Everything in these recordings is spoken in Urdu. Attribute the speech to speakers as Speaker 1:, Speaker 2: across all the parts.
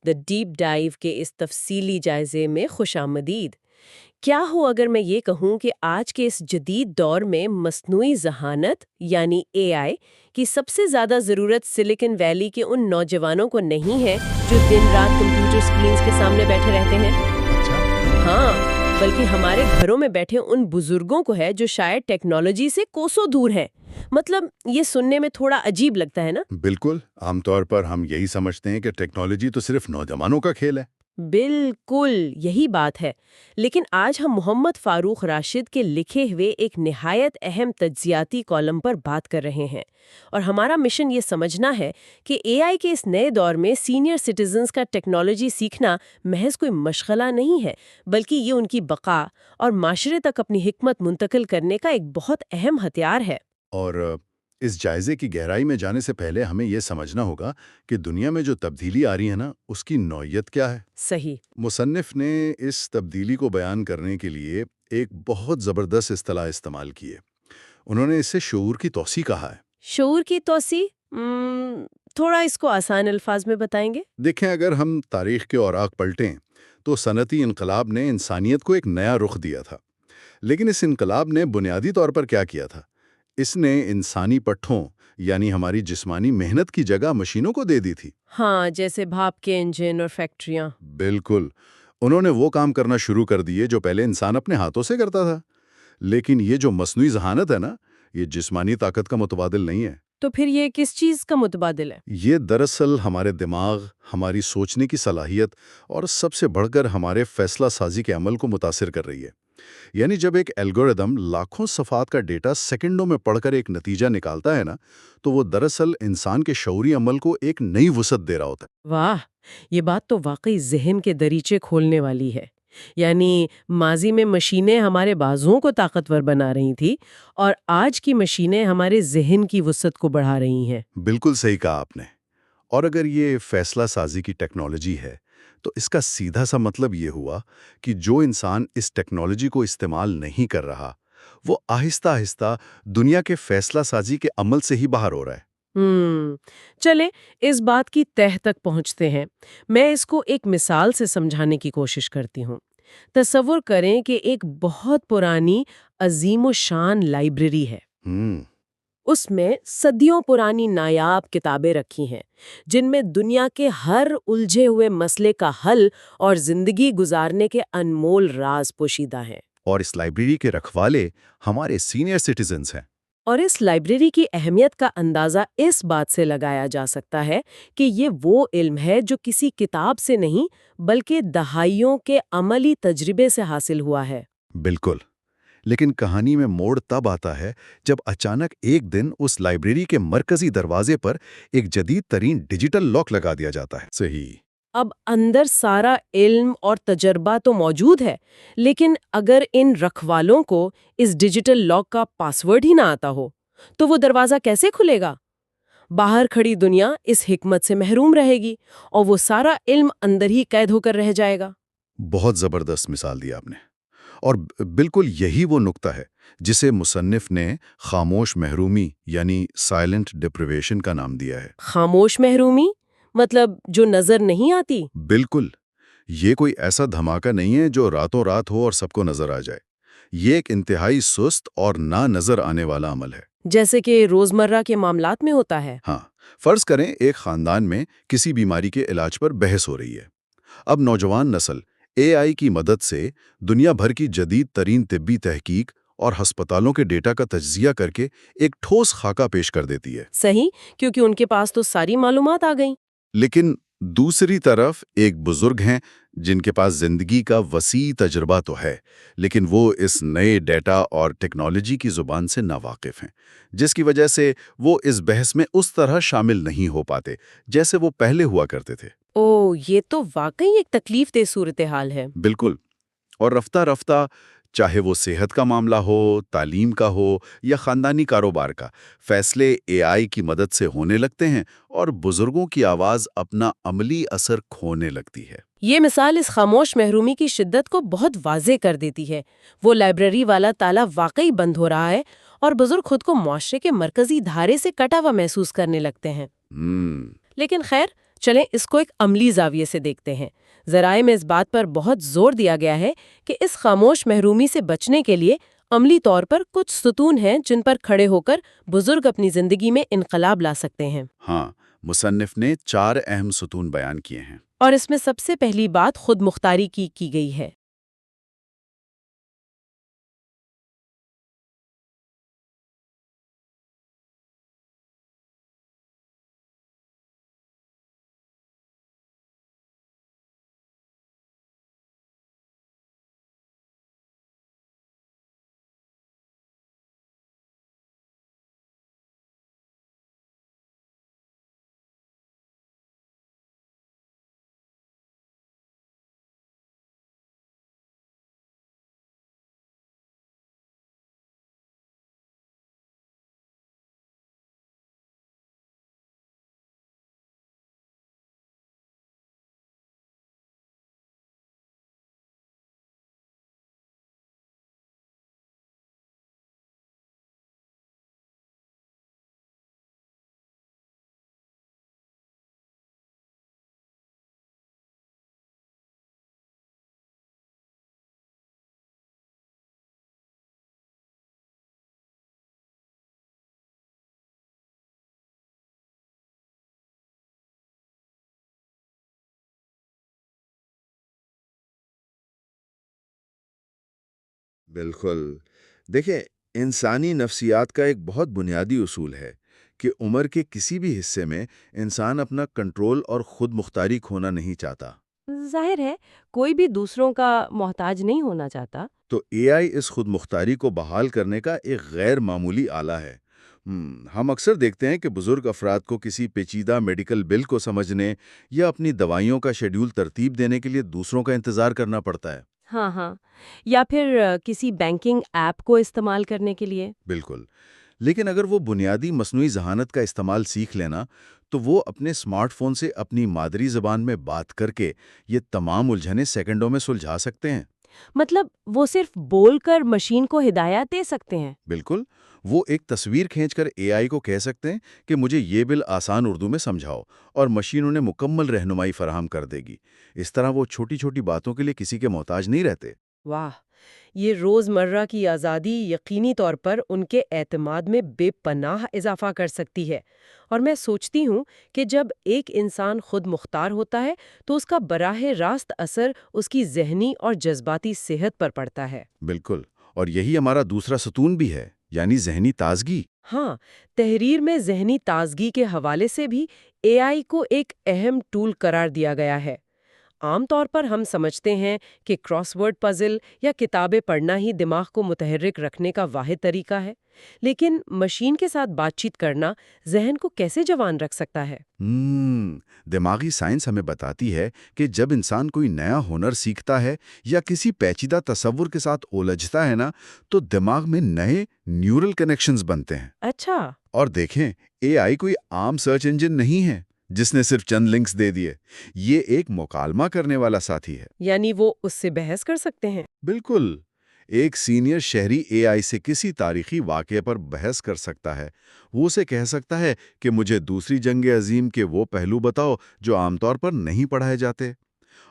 Speaker 1: دا ڈیپ ڈائیو کے اس تفصیلی جائزے میں خوش آمدید۔ کیا ہو اگر میں یہ کہوں کہ آج کے اس جدید دور میں مصنوعی ذہانت یعنی اے آئی کی سب سے زیادہ ضرورت سلیکن ویلی کے ان نوجوانوں کو نہیں ہے جو دن رات کمپیوٹر سکرینز کے سامنے بیٹھے رہتے ہیں؟ ہاں، بلکہ ہمارے گھروں میں بیٹھے ان بزرگوں کو ہے جو شاید ٹیکنالوجی سے کوسوں دور ہیں۔ مطلب یہ سننے میں تھوڑا عجیب لگتا ہے نا؟
Speaker 2: بالکل، عام طور پر ہم یہی سمجھتے ہیں کہ ٹیکنالوجی تو صرف نوجوانوں کا کھیل ہے۔
Speaker 1: بالکل یہی بات ہے، لیکن آج ہم محمد فاروق راشد کے لکھے ہوئے ایک نہایت اہم تجزیاتی کالم پر بات کر رہے ہیں، اور ہمارا مشن یہ سمجھنا ہے کہ اے آئی کے اس نئے دور میں سینئر سٹیزنز کا ٹیکنالوجی سیکھنا محض کوئی مشغلہ نہیں ہے، بلکہ یہ ان کی بقا اور معاشرے تک اپنی حکمت منتقل کرنے کا ایک بہت اہم ہتھیار ہے۔
Speaker 2: اور اس جائزے کی گہرائی میں جانے سے پہلے ہمیں یہ سمجھنا ہوگا کہ دنیا میں جو تبدیلی آ رہی ہے نا، اس کی نوعیت کیا ہے۔
Speaker 1: صحیح۔
Speaker 2: مصنف نے اس تبدیلی کو بیان کرنے کے لیے ایک بہت زبردست اصطلاح استعمال کی ہے۔ انہوں نے اسے شعور کی توسیع کہا ہے۔
Speaker 1: شعور کی توسیع؟ تھوڑا اس کو آسان الفاظ میں بتائیں گے؟
Speaker 2: دیکھیں، اگر ہم تاریخ کے اوراق پلٹیں تو صنعتی انقلاب نے انسانیت کو ایک نیا رخ دیا تھا، لیکن اس انقلاب نے بنیادی طور پر کیا کیا تھا؟ اس نے انسانی پٹھوں یعنی ہماری جسمانی محنت کی جگہ مشینوں کو دے دی تھی۔
Speaker 1: ہاں، جیسے بھاپ کے انجن اور فیکٹریاں۔
Speaker 2: بالکل، انہوں نے وہ کام کرنا شروع کر دیے جو پہلے انسان اپنے ہاتھوں سے کرتا تھا۔ لیکن یہ جو مصنوعی ذہانت ہے نا، یہ جسمانی طاقت کا متبادل نہیں ہے۔
Speaker 1: تو پھر یہ کس چیز کا متبادل ہے؟
Speaker 2: یہ دراصل ہمارے دماغ، ہماری سوچنے کی صلاحیت اور سب سے بڑھ کر ہمارے فیصلہ سازی کے عمل کو متاثر کر رہی ہے۔ یعنی جب ایک الگوریدم لاکھوں صفحات کا ڈیٹا سیکنڈوں میں پڑھ کر ایک نتیجہ نکالتا ہے نا، تو وہ دراصل انسان کے شعوری عمل کو ایک نئی وسعت دے رہا ہوتا ہے۔
Speaker 1: واہ، یہ بات تو واقعی ذہن کے دریچے کھولنے والی ہے۔ یعنی ماضی میں مشینیں ہمارے بازوؤں کو طاقتور بنا رہی تھی، اور آج کی مشینیں ہمارے ذہن کی وسعت کو بڑھا رہی ہیں۔
Speaker 2: بالکل صحیح کہا آپ نے۔ اور اگر یہ فیصلہ سازی کی ٹیکنالوجی ہے تو اس کا سیدھا سا مطلب یہ ہوا کہ جو انسان اس ٹیکنالوجی کو استعمال نہیں کر رہا، وہ آہستہ آہستہ دنیا کے فیصلہ سازی کے عمل سے ہی باہر ہو رہا ہے۔
Speaker 1: چلیں اس بات کی تہہ تک پہنچتے ہیں۔ میں اس کو ایک مثال سے سمجھانے کی کوشش کرتی ہوں۔ تصور کریں کہ ایک بہت پرانی عظیم و شان لائبریری ہے۔ اس میں صدیوں پرانی نایاب کتابیں رکھی ہیں، جن میں دنیا کے ہر الجھے ہوئے مسئلے کا حل اور زندگی گزارنے کے انمول راز پوشیدہ ہیں۔
Speaker 2: اور اس لائبریری کے رکھوالے ہمارے سینئر سٹیزنز ہیں۔
Speaker 1: اور اس لائبریری کی اہمیت کا اندازہ اس بات سے لگایا جا سکتا ہے کہ یہ وہ علم ہے جو کسی کتاب سے نہیں بلکہ دہائیوں کے عملی تجربے سے حاصل ہوا ہے۔
Speaker 2: بالکل، لیکن کہانی میں موڑ تب آتا ہے جب اچانک ایک دن اس لائبریری کے مرکزی دروازے پر ایک جدید ترین ڈیجیٹل لاک لگا دیا جاتا ہے۔ صحیح۔
Speaker 1: اب اندر سارا علم اور تجربہ تو موجود ہے، لیکن اگر ان رکھوالوں کو اس ڈیجیٹل لاک کا پاس ورڈ ہی نہ آتا ہو تو وہ دروازہ کیسے کھلے گا؟ باہر کھڑی دنیا اس حکمت سے محروم رہے گی اور وہ سارا علم اندر ہی قید ہو کر رہ جائے گا۔
Speaker 2: بہت زبردست مثال دی آپ نے، اور بالکل یہی وہ نقطہ ہے جسے مصنف نے خاموش محرومی یعنی سائلنٹ ڈپریویشن کا نام دیا ہے۔
Speaker 1: خاموش محرومی مطلب جو نظر نہیں آتی؟
Speaker 2: بالکل، یہ کوئی ایسا دھماکہ نہیں ہے جو راتوں رات ہو اور سب کو نظر آ جائے۔ یہ ایک انتہائی سست اور نہ نظر آنے والا عمل ہے،
Speaker 1: جیسے کہ روزمرہ کے معاملات میں ہوتا ہے۔
Speaker 2: ہاں، فرض کریں ایک خاندان میں کسی بیماری کے علاج پر بحث ہو رہی ہے۔ اب نوجوان نسل اے آئی کی مدد سے دنیا بھر کی جدید ترین طبی تحقیق اور ہسپتالوں کے ڈیٹا کا تجزیہ کر کے ایک ٹھوس خاکہ پیش کر دیتی ہے۔
Speaker 1: صحیح، کیونکہ ان کے پاس تو ساری معلومات آ گئیں۔
Speaker 2: لیکن دوسری طرف ایک بزرگ ہیں جن کے پاس زندگی کا وسیع تجربہ تو ہے، لیکن وہ اس نئے ڈیٹا اور ٹیکنالوجی کی زبان سے ناواقف ہیں، جس کی وجہ سے وہ اس بحث میں اس طرح شامل نہیں ہو پاتے جیسے وہ پہلے ہوا کرتے تھے۔
Speaker 1: یہ تو واقعی ایک تکلیف دہ صورتحال ہے۔
Speaker 2: بالکل، اور رفتہ رفتہ چاہے وہ صحت کا معاملہ ہو، تعلیم کا ہو یا خاندانی کاروبار کا، فیصلے اے آئی کی مدد سے ہونے لگتے ہیں اور بزرگوں کی آواز اپنا عملی اثر کھونے لگتی ہے۔
Speaker 1: یہ مثال اس خاموش محرومی کی شدت کو بہت واضح کر دیتی ہے۔ وہ لائبریری والا تالا واقعی بند ہو رہا ہے اور بزرگ خود کو معاشرے کے مرکزی دھارے سے کٹا ہوا محسوس کرنے لگتے ہیں۔ لیکن خیر، چلیں اس کو ایک عملی زاویے سے دیکھتے ہیں۔ ذرائع میں اس بات پر بہت زور دیا گیا ہے کہ اس خاموش محرومی سے بچنے کے لیے عملی طور پر کچھ ستون ہیں جن پر کھڑے ہو کر بزرگ اپنی زندگی میں انقلاب لا سکتے ہیں۔
Speaker 2: ہاں، مصنف نے 4 اہم ستون بیان کیے ہیں۔
Speaker 1: اور اس میں سب سے پہلی بات خود مختاری کی گئی ہے۔
Speaker 3: بالکل۔ دیکھیں، انسانی نفسیات کا ایک بہت بنیادی اصول ہے کہ عمر کے کسی بھی حصے میں انسان اپنا کنٹرول اور خود مختاری کھونا نہیں چاہتا۔
Speaker 1: ظاہر ہے کوئی بھی دوسروں کا محتاج نہیں ہونا چاہتا۔
Speaker 3: تو اے آئی اس خود مختاری کو بحال کرنے کا ایک غیر معمولی آلہ ہے۔ ہم اکثر دیکھتے ہیں کہ بزرگ افراد کو کسی پیچیدہ میڈیکل بل کو سمجھنے یا اپنی دوائیوں کا شیڈول ترتیب دینے کے لیے دوسروں کا انتظار کرنا پڑتا ہے۔
Speaker 1: ہاں ہاں، یا پھر کسی بینکنگ ایپ کو استعمال کرنے کے لیے۔
Speaker 3: بالکل، لیکن اگر وہ بنیادی مصنوعی ذہانت کا استعمال سیکھ لینا تو وہ اپنے اسمارٹ فون سے اپنی مادری زبان میں بات کر کے یہ تمام الجھنیں سیکنڈوں میں سلجھا سکتے ہیں۔
Speaker 1: مطلب وہ صرف بول کر مشین کو ہدایات دے سکتے ہیں؟
Speaker 3: بالکل، وہ ایک تصویر کھینچ کر اے آئی کو کہہ سکتے ہیں کہ مجھے یہ بل آسان اردو میں سمجھاؤ، اور مشین انہیں مکمل رہنمائی فراہم کر دے گی۔ اس طرح وہ چھوٹی چھوٹی باتوں کے لیے کسی کے محتاج نہیں رہتے۔
Speaker 1: واہ، یہ روزمرہ کی آزادی یقینی طور پر ان کے اعتماد میں بے پناہ اضافہ کر سکتی ہے۔ اور میں سوچتی ہوں کہ جب ایک انسان خود مختار ہوتا ہے تو اس کا براہ راست اثر اس کی ذہنی اور جذباتی صحت پر پڑتا ہے۔
Speaker 3: بالکل، اور یہی ہمارا دوسرا ستون بھی ہے، یعنی ذہنی تازگی۔
Speaker 1: ہاں، تحریر میں ذہنی تازگی کے حوالے سے بھی اے آئی کو ایک اہم ٹول قرار دیا گیا ہے۔ عام طور پر ہم سمجھتے ہیں کہ کراس ورڈ پزل یا کتابیں پڑھنا ہی دماغ کو متحرک رکھنے کا واحد طریقہ ہے، لیکن مشین کے ساتھ بات چیت کرنا ذہن کو کیسے جوان رکھ سکتا ہے؟
Speaker 3: دماغی سائنس ہمیں بتاتی ہے کہ جب انسان کوئی نیا ہنر سیکھتا ہے یا کسی پیچیدہ تصور کے ساتھ الجھتا ہے نا، تو دماغ میں نئے نیورل کنیکشنز بنتے ہیں۔
Speaker 1: اچھا۔
Speaker 3: اور دیکھیں، اے آئی کوئی عام سرچ انجن نہیں ہے جس نے صرف چند لنکس دے دیے۔ یہ ایک مکالمہ کرنے والا ساتھی ہے۔
Speaker 1: یعنی وہ اس سے بحث کر سکتے ہیں؟
Speaker 3: بالکل، ایک سینئر شہری اے آئی سے کسی تاریخی واقعے پر بحث کر سکتا ہے۔ وہ اسے کہہ سکتا ہے کہ مجھے دوسری جنگ عظیم کے وہ پہلو بتاؤ جو عام طور پر نہیں پڑھائے جاتے،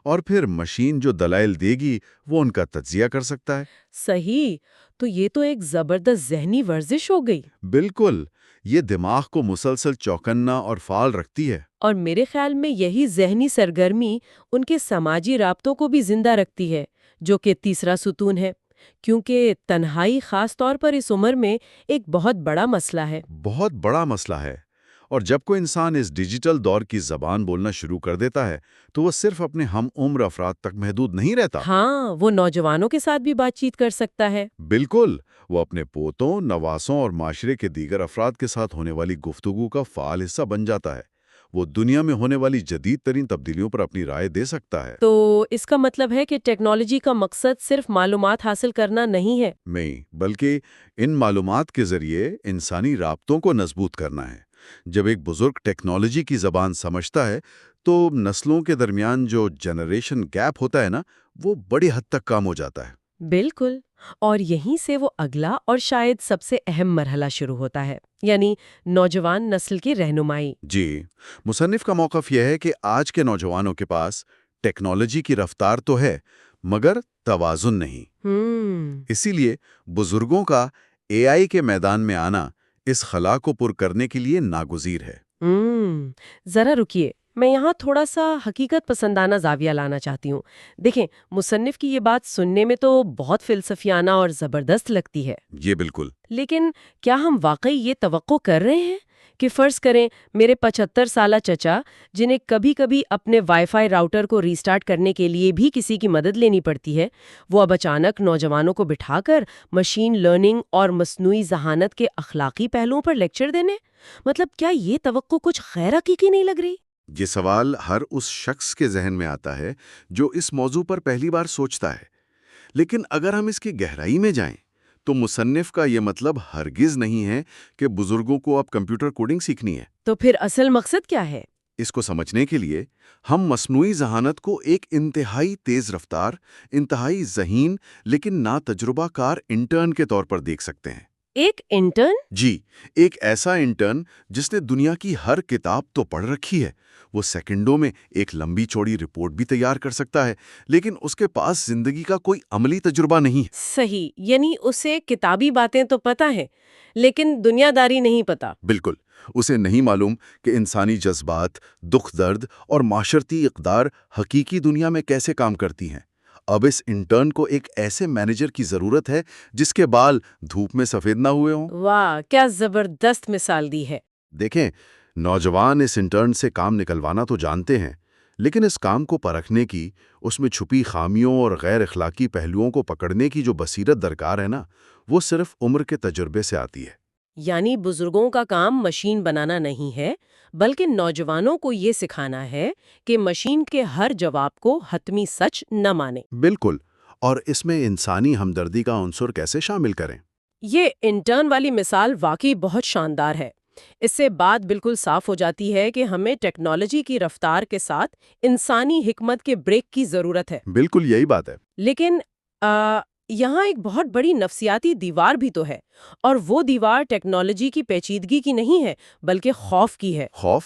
Speaker 3: اور پھر مشین جو دلائل دے گی وہ ان کا تجزیہ کر سکتا ہے۔
Speaker 1: صحیح، تو یہ تو ایک زبردست ذہنی ورزش ہو گئی۔
Speaker 3: بالکل، یہ دماغ کو مسلسل چوکنا اور فعال رکھتی ہے۔
Speaker 1: اور میرے خیال میں یہی ذہنی سرگرمی ان کے سماجی رابطوں کو بھی زندہ رکھتی ہے، جو کہ تیسرا ستون ہے، کیونکہ تنہائی خاص طور پر اس عمر میں ایک بہت بڑا مسئلہ ہے۔
Speaker 3: بہت بڑا مسئلہ ہے، اور جب کوئی انسان اس ڈیجیٹل دور کی زبان بولنا شروع کر دیتا ہے تو وہ صرف اپنے ہم عمر افراد تک محدود نہیں رہتا۔
Speaker 1: ہاں، وہ نوجوانوں کے ساتھ بھی بات چیت کر سکتا ہے۔
Speaker 3: بالکل، وہ اپنے پوتوں، نواسوں اور معاشرے کے دیگر افراد کے ساتھ ہونے والی گفتگو کا فعال حصہ بن جاتا ہے۔ وہ دنیا میں ہونے والی جدید ترین تبدیلیوں پر اپنی رائے دے سکتا ہے۔
Speaker 1: تو اس کا مطلب ہے کہ ٹیکنالوجی کا مقصد صرف معلومات حاصل کرنا نہیں ہے۔
Speaker 3: نہیں، بلکہ ان معلومات کے ذریعے انسانی رابطوں کو مضبوط کرنا ہے۔ جب ایک بزرگ ٹیکنالوجی کی زبان سمجھتا ہے تو نسلوں کے درمیان جو جنریشن گیپ ہوتا ہے نا، وہ بڑی حد تک کم ہو جاتا ہے۔
Speaker 1: بالکل، اور یہیں سے وہ اگلا اور شاید سب سے اہم مرحلہ شروع ہوتا ہے۔ یعنی نوجوان نسل کی رہنمائی۔
Speaker 3: جی، مصنف کا موقف یہ ہے کہ آج کے نوجوانوں کے پاس ٹیکنالوجی کی رفتار تو ہے مگر توازن نہیں۔ اسی لیے بزرگوں کا اے آئی کے میدان میں آنا اس خلا کو پر کرنے کے لیے ناگزیر ہے۔
Speaker 1: ذرا رکیے، میں یہاں تھوڑا سا حقیقت پسندانہ زاویہ لانا چاہتی ہوں۔ دیکھیں، مصنف کی یہ بات سننے میں تو بہت فلسفیانہ اور زبردست لگتی ہے۔
Speaker 3: یہ بالکل۔
Speaker 1: لیکن کیا ہم واقعی یہ توقع کر رہے ہیں کہ فرض کریں میرے 75 سالہ چچا، جنہیں کبھی کبھی اپنے وائی فائی راؤٹر کو ریسٹارٹ کرنے کے لیے بھی کسی کی مدد لینی پڑتی ہے، وہ اب اچانک نوجوانوں کو بٹھا کر مشین لرننگ اور مصنوعی ذہانت کے اخلاقی پہلوؤں پر لیکچر دینے؟ مطلب کیا یہ توقع کچھ غیر حقیقی نہیں لگ رہی؟
Speaker 3: یہ سوال ہر اس شخص کے ذہن میں آتا ہے جو اس موضوع پر پہلی بار سوچتا ہے۔ لیکن اگر ہم اس کی گہرائی میں جائیں تو مصنف کا یہ مطلب ہرگز نہیں ہے کہ بزرگوں کو اب کمپیوٹر کوڈنگ سیکھنی ہے۔
Speaker 1: تو پھر اصل مقصد کیا ہے؟
Speaker 3: اس کو سمجھنے کے لیے ہم مصنوعی ذہانت کو ایک انتہائی تیز رفتار، انتہائی ذہین لیکن ناتجربہ کار انٹرن کے طور پر دیکھ سکتے ہیں۔
Speaker 1: ایک انٹرن؟
Speaker 3: جی، ایک ایسا انٹرن جس نے دنیا کی ہر کتاب تو پڑھ رکھی ہے، وہ سیکنڈوں میں ایک لمبی چوڑی رپورٹ بھی تیار کر سکتا ہے، لیکن اس کے پاس زندگی کا کوئی عملی تجربہ نہیں ہے۔
Speaker 1: صحیح، یعنی اسے کتابی باتیں تو پتہ ہیں لیکن دنیا داری نہیں پتہ۔
Speaker 3: بالکل، اسے نہیں معلوم کہ انسانی جذبات، دکھ درد اور معاشرتی اقدار حقیقی دنیا میں کیسے کام کرتی ہیں۔ اب اس انٹرن کو ایک ایسے مینیجر کی ضرورت ہے جس کے بال دھوپ میں سفید نہ ہوئے ہوں۔
Speaker 1: واہ، کیا زبردست مثال دی ہے۔
Speaker 3: دیکھیں، نوجوان اس انٹرن سے کام نکلوانا تو جانتے ہیں، لیکن اس کام کو پرکھنے کی، اس میں چھپی خامیوں اور غیر اخلاقی پہلوؤں کو پکڑنے کی جو بصیرت درکار ہے نا، وہ صرف عمر کے تجربے سے آتی ہے۔
Speaker 1: یعنی بزرگوں کا کام مشین بنانا نہیں ہے، بلکہ نوجوانوں کو یہ سکھانا ہے کہ مشین کے ہر جواب کو حتمی سچ نہ مانیں۔
Speaker 3: بالکل، اور اس میں انسانی ہمدردی کا عنصر کیسے شامل کریں؟
Speaker 1: یہ انٹرن والی مثال واقعی بہت شاندار ہے۔ اس سے بات بالکل صاف ہو جاتی ہے کہ ہمیں ٹیکنالوجی کی رفتار کے ساتھ انسانی حکمت کے بریک کی ضرورت ہے۔
Speaker 3: بالکل یہی بات ہے۔
Speaker 1: لیکن یہاں ایک بہت بڑی نفسیاتی دیوار بھی تو ہے، اور وہ دیوار ٹیکنالوجی کی پیچیدگی کی نہیں ہے بلکہ خوف کی ہے۔
Speaker 3: خوف؟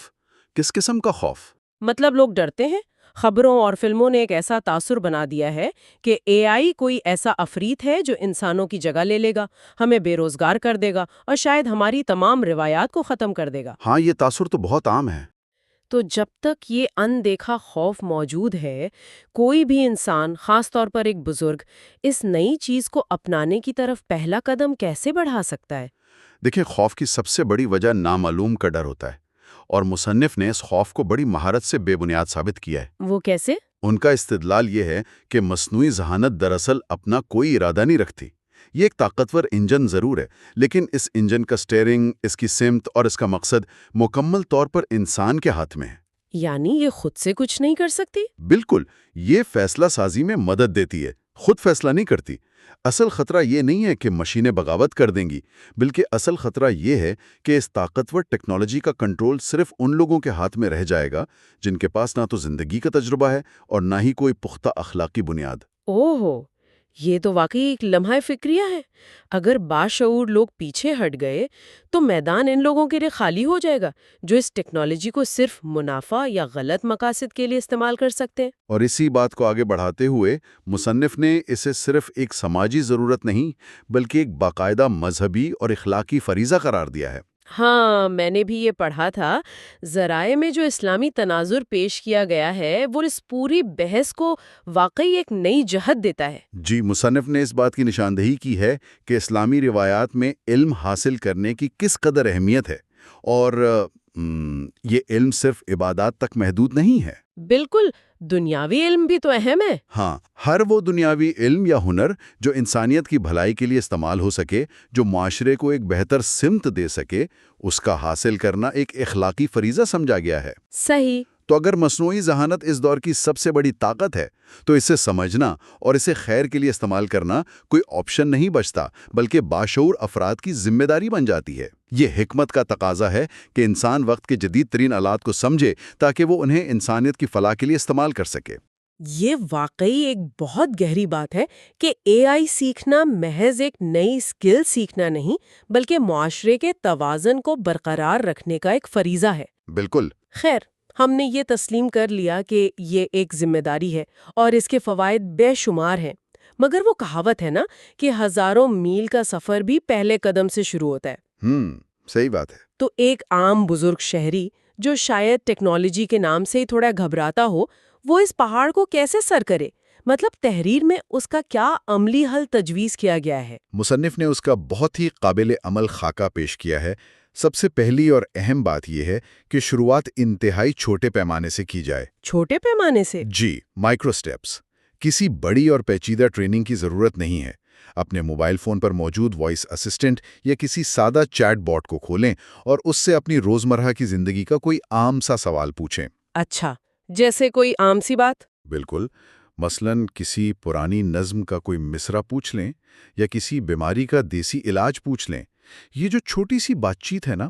Speaker 3: کس قسم کا خوف؟
Speaker 1: مطلب لوگ ڈرتے ہیں۔ خبروں اور فلموں نے ایک ایسا تاثر بنا دیا ہے کہ اے آئی کوئی ایسا عفریت ہے جو انسانوں کی جگہ لے لے گا، ہمیں بے روزگار کر دے گا اور شاید ہماری تمام روایات کو ختم کر دے گا۔
Speaker 3: ہاں، یہ تاثر تو بہت عام ہے۔
Speaker 1: تو جب تک یہ اندیکھا خوف موجود ہے، کوئی بھی انسان، خاص طور پر ایک بزرگ، اس نئی چیز کو اپنانے کی طرف پہلا قدم کیسے بڑھا سکتا ہے؟
Speaker 3: دیکھیں، خوف کی سب سے بڑی وجہ نامعلوم کا ڈر ہوتا ہے، اور مصنف نے اس خوف کو بڑی مہارت سے بے بنیاد ثابت کیا ہے۔
Speaker 1: وہ کیسے؟
Speaker 3: ان کا استدلال یہ ہے کہ مصنوعی ذہانت دراصل اپنا کوئی ارادہ نہیں رکھتی۔ یہ ایک طاقتور انجن ضرور ہے، لیکن اس انجن کا سٹیئرنگ، اس کی سمت اور اس کا مقصد مکمل طور پر انسان کے ہاتھ میں ہے۔
Speaker 1: یعنی یہ خود سے کچھ نہیں کر سکتی؟
Speaker 3: بالکل، یہ فیصلہ سازی میں مدد دیتی ہے، خود فیصلہ نہیں کرتی۔ اصل خطرہ یہ نہیں ہے کہ مشینیں بغاوت کر دیں گی، بلکہ اصل خطرہ یہ ہے کہ اس طاقتور ٹیکنالوجی کا کنٹرول صرف ان لوگوں کے ہاتھ میں رہ جائے گا جن کے پاس نہ تو زندگی کا تجربہ ہے اور نہ ہی کوئی پختہ اخلاقی بنیاد۔
Speaker 1: اوہ، یہ تو واقعی ایک لمحہ فکریہ ہے۔ اگر باشعور لوگ پیچھے ہٹ گئے تو میدان ان لوگوں کے لیے خالی ہو جائے گا جو اس ٹیکنالوجی کو صرف منافع یا غلط مقاصد کے لیے استعمال کر سکتے ہیں۔
Speaker 3: اور اسی بات کو آگے بڑھاتے ہوئے مصنف نے اسے صرف ایک سماجی ضرورت نہیں بلکہ ایک باقاعدہ مذہبی اور اخلاقی فریضہ قرار دیا ہے۔
Speaker 1: ہاں، میں نے بھی یہ پڑھا تھا۔ ذرائع میں جو اسلامی تناظر پیش کیا گیا ہے وہ اس پوری بحث کو واقعی ایک نئی جہت دیتا ہے۔
Speaker 3: جی، مصنف نے اس بات کی نشاندہی کی ہے کہ اسلامی روایات میں علم حاصل کرنے کی کس قدر اہمیت ہے، اور یہ علم صرف عبادات تک محدود نہیں ہے۔
Speaker 1: بالکل، دنیاوی علم بھی تو اہم ہے۔
Speaker 3: ہاں، ہر وہ دنیاوی علم یا ہنر جو انسانیت کی بھلائی کے لیے استعمال ہو سکے، جو معاشرے کو ایک بہتر سمت دے سکے، اس کا حاصل کرنا ایک اخلاقی فریضہ سمجھا گیا ہے۔
Speaker 1: صحیح۔
Speaker 3: تو اگر مصنوعی ذہانت اس دور کی سب سے بڑی طاقت ہے تو اسے سمجھنا اور اسے خیر کے لیے استعمال کرنا کوئی آپشن نہیں بچتا، بلکہ باشعور افراد کی ذمہ داری بن جاتی ہے۔ یہ حکمت کا تقاضا ہے کہ انسان وقت کے جدید ترین آلات کو سمجھے تاکہ وہ انہیں انسانیت کی فلاح کے لیے استعمال کر سکے۔
Speaker 1: یہ واقعی ایک بہت گہری بات ہے کہ اے آئی سیکھنا محض ایک نئی اسکل سیکھنا نہیں بلکہ معاشرے کے توازن کو برقرار رکھنے کا ایک فریضہ ہے۔
Speaker 2: بالکل۔
Speaker 1: خیر، ہم نے یہ تسلیم کر لیا کہ یہ ایک ذمہ داری ہے اور اس کے فوائد بے شمار ہیں، مگر وہ کہاوت ہے نا کہ ہزاروں میل کا سفر بھی پہلے قدم سے شروع ہوتا ہے۔
Speaker 2: صحیح بات ہے۔
Speaker 1: تو ایک عام بزرگ شہری جو شاید ٹیکنالوجی کے نام سے ہی تھوڑا گھبراتا ہو، وہ اس پہاڑ کو کیسے سر کرے؟ مطلب تحریر میں اس کا کیا عملی حل تجویز کیا گیا ہے؟
Speaker 3: مصنف نے اس کا بہت ہی قابل عمل خاکہ پیش کیا ہے۔ سب سے پہلی اور اہم بات یہ ہے کہ شروعات انتہائی چھوٹے پیمانے سے کی جائے۔
Speaker 1: چھوٹے پیمانے سے؟
Speaker 3: جی، مائکرو سٹیپس۔ کسی بڑی اور پیچیدہ ٹریننگ کی ضرورت نہیں ہے۔ اپنے موبائل فون پر موجود وائس اسسٹنٹ یا کسی سادہ چیٹ باٹ کو کھولیں اور اس سے اپنی روزمرہ کی زندگی کا کوئی عام سا سوال پوچھیں۔
Speaker 1: اچھا، جیسے کوئی عام سی بات؟
Speaker 3: بالکل۔ مثلاً کسی پرانی نظم کا کوئی مصرع پوچھ لیں یا کسی بیماری کا دیسی علاج پوچھ لیں۔ یہ جو چھوٹی سی بات چیت ہے نا،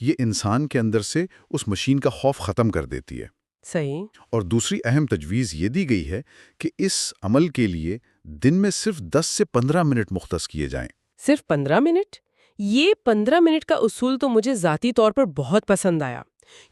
Speaker 3: یہ انسان کے اندر سے اس مشین کا خوف ختم کر دیتی ہے۔
Speaker 1: صحیح۔
Speaker 3: اور دوسری اہم تجویز یہ دی گئی ہے کہ اس عمل کے لیے دن میں صرف 10 سے 15 منٹ مختص کیے جائیں۔
Speaker 1: صرف 15 منٹ؟ یہ 15 منٹ کا اصول تو مجھے ذاتی طور پر بہت پسند آیا،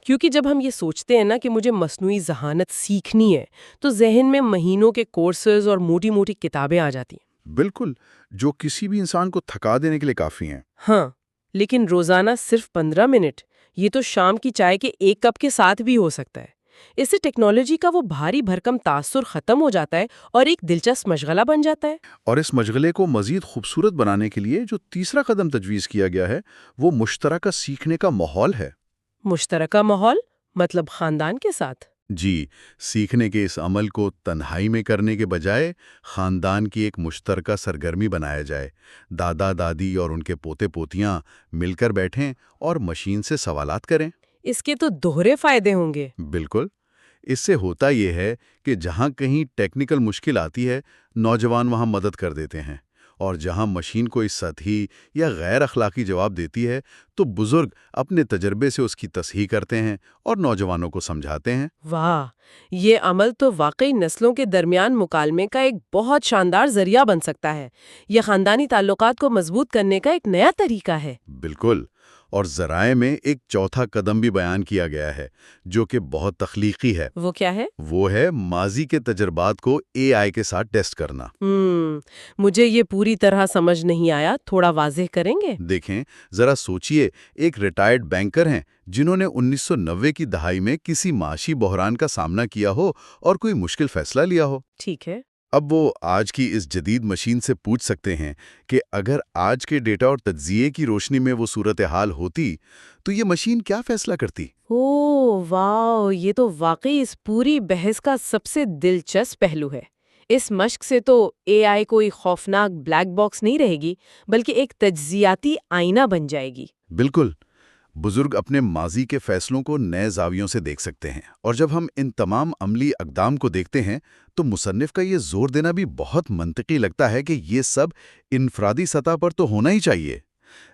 Speaker 1: کیونکہ جب ہم یہ سوچتے ہیں نا کہ مجھے مصنوعی ذہانت سیکھنی ہے تو ذہن میں مہینوں کے کورسز اور موٹی موٹی کتابیں آ جاتی ہیں۔
Speaker 3: بالکل، جو کسی بھی انسان کو تھکا دینے کے لیے کافی ہیں۔
Speaker 1: ہاں، لیکن روزانہ صرف 15 منٹ، یہ تو شام کی چائے کے ایک کپ کے ساتھ بھی ہو سکتا ہے۔ اس سے ٹیکنالوجی کا وہ بھاری بھرکم تاثر ختم ہو جاتا ہے اور ایک دلچسپ مشغلہ بن جاتا ہے۔
Speaker 3: اور اس مشغلے کو مزید خوبصورت بنانے کے لیے جو تیسرا قدم تجویز کیا گیا ہے وہ مشترکہ سیکھنے کا ماحول ہے۔
Speaker 1: مشترکہ ماحول مطلب خاندان کے ساتھ؟
Speaker 3: جی، سیکھنے کے اس عمل کو تنہائی میں کرنے کے بجائے خاندان کی ایک مشترکہ سرگرمی بنایا جائے۔ دادا دادی اور ان کے پوتے پوتیاں مل کر بیٹھیں اور مشین سے سوالات کریں۔
Speaker 1: اس کے تو دوہرے فائدے ہوں گے۔
Speaker 3: بالکل۔ اس سے ہوتا یہ ہے کہ جہاں کہیں ٹیکنیکل مشکل آتی ہے، نوجوان وہاں مدد کر دیتے ہیں، اور جہاں مشین کوئی سطحی یا غیر اخلاقی جواب دیتی ہے تو بزرگ اپنے تجربے سے اس کی تصحیح کرتے ہیں اور نوجوانوں کو سمجھاتے ہیں۔
Speaker 1: واہ، یہ عمل تو واقعی نسلوں کے درمیان مکالمے کا ایک بہت شاندار ذریعہ بن سکتا ہے۔ یہ خاندانی تعلقات کو مضبوط کرنے کا ایک نیا طریقہ ہے۔
Speaker 3: بالکل۔ اور ذرائع میں ایک چوتھا قدم بھی بیان کیا گیا ہے جو کہ بہت تخلیقی ہے۔
Speaker 1: وہ کیا ہے؟
Speaker 3: وہ ہے ماضی کے تجربات کو اے آئی کے ساتھ ٹیسٹ کرنا۔
Speaker 1: مجھے یہ پوری طرح سمجھ نہیں آیا، تھوڑا واضح کریں گے؟
Speaker 3: دیکھیں، ذرا سوچئے، ایک ریٹائرڈ بینکر ہیں جنہوں نے 1990 کی دہائی میں کسی معاشی بحران کا سامنا کیا ہو اور کوئی مشکل فیصلہ لیا ہو۔
Speaker 1: ٹھیک ہے۔
Speaker 3: اب وہ آج کی اس جدید مشین سے پوچھ سکتے ہیں کہ اگر آج کے ڈیٹا اور تجزیے کی روشنی میں وہ صورتحال ہوتی تو یہ مشین کیا فیصلہ کرتی؟
Speaker 1: اوہ واو، یہ تو واقعی اس پوری بحث کا سب سے دلچسپ پہلو ہے۔ اس مشق سے تو اے آئی کوئی خوفناک بلیک باکس نہیں رہے گی، بلکہ ایک تجزیاتی آئینہ بن جائے گی۔
Speaker 3: بالکل۔ بزرگ اپنے ماضی کے فیصلوں کو نئے زاویوں سے دیکھ سکتے ہیں، اور جب ہم ان تمام عملی اقدام کو دیکھتے ہیں تو مصنف کا یہ زور دینا بھی بہت منطقی لگتا ہے کہ یہ سب انفرادی سطح پر تو ہونا ہی چاہیے،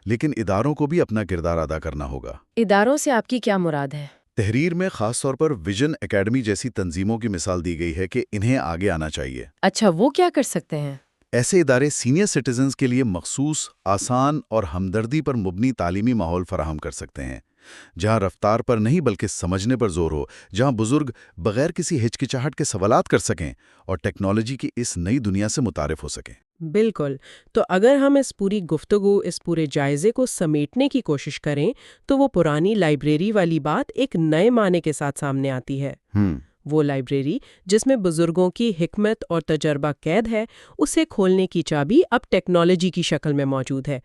Speaker 3: لیکن اداروں کو بھی اپنا کردار ادا کرنا ہوگا۔
Speaker 1: اداروں سے آپ کی کیا مراد ہے؟
Speaker 3: تحریر میں خاص طور پر ویژن اکیڈمی جیسی تنظیموں کی مثال دی گئی ہے کہ انہیں آگے آنا چاہیے۔
Speaker 1: اچھا، وہ کیا کر سکتے ہیں؟
Speaker 3: ایسے ادارے سینئر سٹیزنز کے لیے مخصوص، آسان اور ہمدردی پر مبنی تعلیمی ماحول فراہم کر سکتے ہیں، جہاں رفتار پر نہیں بلکہ سمجھنے پر زور ہو، جہاں بزرگ بغیر کسی ہچکچاہٹ کے سوالات کر سکیں اور ٹیکنالوجی کی اس نئی دنیا سے متعارف ہو سکیں۔
Speaker 1: بالکل۔ تو اگر ہم اس پوری گفتگو، اس پورے جائزے کو سمیٹنے کی کوشش کریں تو وہ پرانی لائبریری والی بات ایک نئے معنی کے ساتھ سامنے آتی ہے۔ وہ لائبریری جس میں بزرگوں کی حکمت اور تجربہ قید ہے، اسے کھولنے کی چابی اب ٹیکنالوجی کی شکل میں موجود ہے۔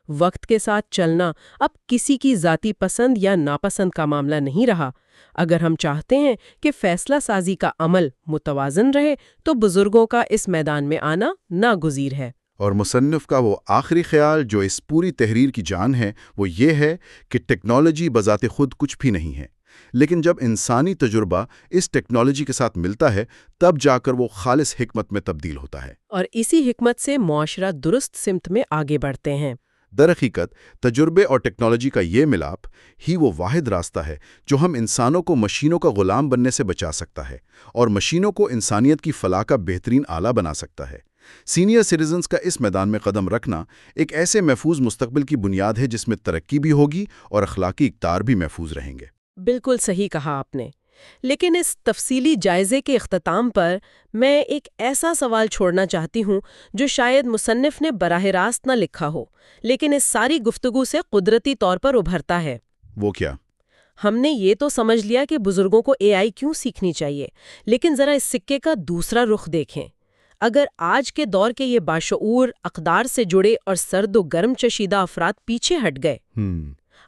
Speaker 1: وقت کے ساتھ چلنا اب کسی کی ذاتی پسند یا ناپسند کا معاملہ نہیں رہا۔ اگر ہم چاہتے ہیں کہ فیصلہ سازی کا عمل متوازن رہے تو بزرگوں کا اس میدان میں آنا ناگزیر ہے۔
Speaker 3: اور مصنف کا وہ آخری خیال جو اس پوری تحریر کی جان ہے وہ یہ ہے کہ ٹیکنالوجی بذات خود کچھ بھی نہیں ہے، لیکن جب انسانی تجربہ اس ٹیکنالوجی کے ساتھ ملتا ہے تب جا کر وہ خالص حکمت میں تبدیل ہوتا ہے۔
Speaker 1: اور اسی حکمت سے معاشرہ درست سمت میں آگے بڑھتے ہیں۔
Speaker 2: درحقیقت تجربے اور ٹیکنالوجی کا یہ ملاپ ہی وہ واحد راستہ ہے جو ہم انسانوں کو مشینوں کا غلام بننے سے بچا سکتا ہے اور مشینوں کو انسانیت کی فلاح کا بہترین آلہ بنا سکتا ہے۔ سینئر سٹیزنز کا اس میدان میں قدم رکھنا ایک ایسے محفوظ مستقبل کی بنیاد ہے جس میں ترقی بھی ہوگی اور اخلاقی اقدار بھی محفوظ رہیں گے۔
Speaker 1: بالکل صحیح کہا آپ نے۔ لیکن اس تفصیلی جائزے کے اختتام پر میں ایک ایسا سوال چھوڑنا چاہتی ہوں جو شاید مصنف نے براہ راست نہ لکھا ہو، لیکن اس ساری گفتگو سے قدرتی طور پر ابھرتا ہے۔
Speaker 2: وہ کیا؟
Speaker 1: ہم نے یہ تو سمجھ لیا کہ بزرگوں کو اے آئی کیوں سیکھنی چاہیے، لیکن ذرا اس سکے کا دوسرا رخ دیکھیں۔ اگر آج کے دور کے یہ باشعور، اقدار سے جڑے اور سرد و گرم چشیدہ افراد پیچھے ہٹ گئے،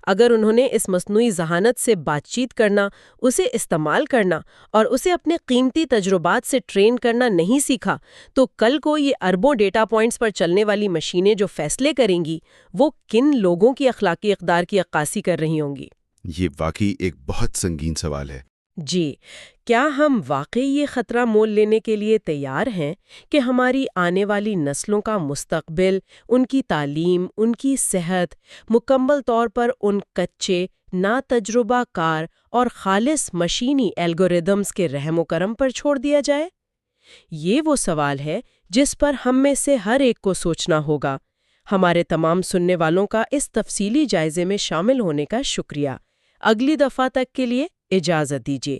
Speaker 1: اگر انہوں نے اس مصنوعی ذہانت سے بات چیت کرنا، اسے استعمال کرنا اور اسے اپنے قیمتی تجربات سے ٹرین کرنا نہیں سیکھا، تو کل کو یہ اربوں ڈیٹا پوائنٹس پر چلنے والی مشینیں جو فیصلے کریں گی، وہ کن لوگوں کی اخلاقی اقدار کی عکاسی کر رہی ہوں گی؟
Speaker 3: یہ واقعی ایک بہت سنگین سوال ہے۔
Speaker 1: جی، کیا ہم واقعی یہ خطرہ مول لینے کے لیے تیار ہیں کہ ہماری آنے والی نسلوں کا مستقبل، ان کی تعلیم، ان کی صحت، مکمل طور پر ان کچے، نا تجربہ کار اور خالص مشینی الگوریدمز کے رحم و کرم پر چھوڑ دیا جائے؟ یہ وہ سوال ہے جس پر ہم میں سے ہر ایک کو سوچنا ہوگا۔ ہمارے تمام سننے والوں کا اس تفصیلی جائزے میں شامل ہونے کا شکریہ۔ اگلی دفعہ تک کے لیے اجازت دیجیے۔